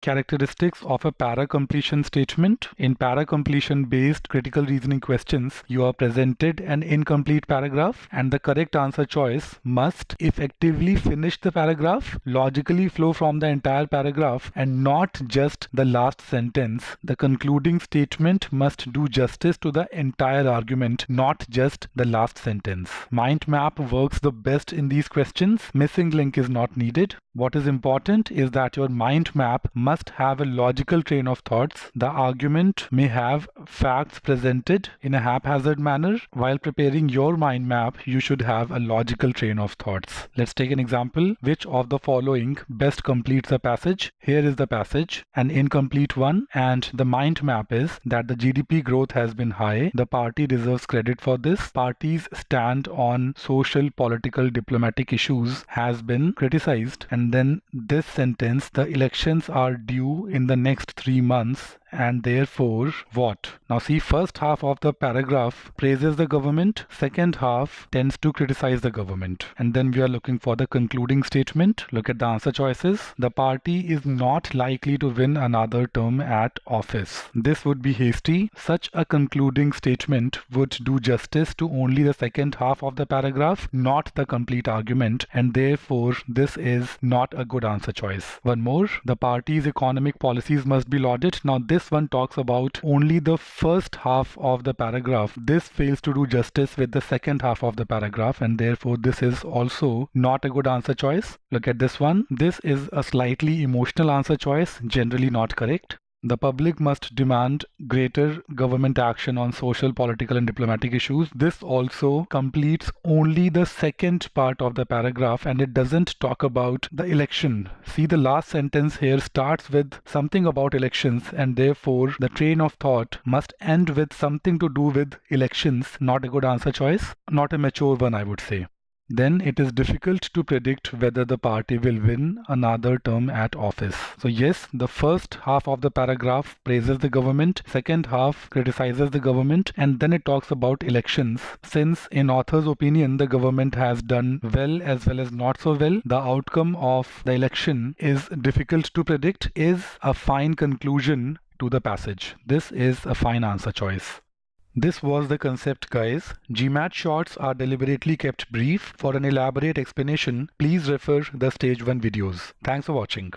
Characteristics of a para-completion statement. In para-completion-based critical reasoning questions, you are presented an incomplete paragraph, and the correct answer choice must effectively finish the paragraph, logically flow from the entire paragraph, and not just the last sentence. The concluding statement must do justice to the entire argument, not just the last sentence. Mind map works the best in these questions. Missing link is not needed. What is important is that your mind map must have a logical train of thoughts. The argument may have facts presented in a haphazard manner. While preparing your mind map, you should have a logical train of thoughts. Let's take an example. Which of the following best completes the passage? Here is the passage, an incomplete one, and the mind map is that the GDP growth has been high. The party deserves credit for this. Party's stand on social, political, diplomatic issues has been criticized. And then this sentence, the elections are due in the next 3 months, and therefore what? Now see, first half of the paragraph praises the government, second half tends to criticize the government, and then we are looking for the concluding statement. Look at the answer choices. The party is not likely to win another term at office. This would be hasty. Such a concluding statement would do justice to only the second half of the paragraph, not the complete argument, and therefore this is not a good answer choice. One more, the party's economic policies must be lauded. Now this one talks about only the first half of the paragraph. This fails to do justice with the second half of the paragraph, and therefore this is also not a good answer choice. Look at this one. This is a slightly emotional answer choice, generally not correct. The public must demand greater government action on social, political, and diplomatic issues. This also completes only the second part of the paragraph, and it doesn't talk about the election. See, the last sentence here starts with something about elections, and therefore the train of thought must end with something to do with elections. Not a good answer choice. Not a mature one, I would say. Then it is difficult to predict whether the party will win another term at office. So yes, the first half of the paragraph praises the government, second half criticizes the government, and then it talks about elections. Since in author's opinion the government has done well as not so well, the outcome of the election is difficult to predict is a fine conclusion to the passage. This is a fine answer choice. This was the concept, guys. GMAT shorts are deliberately kept brief. For an elaborate explanation, please refer the stage 1 videos. Thanks for watching.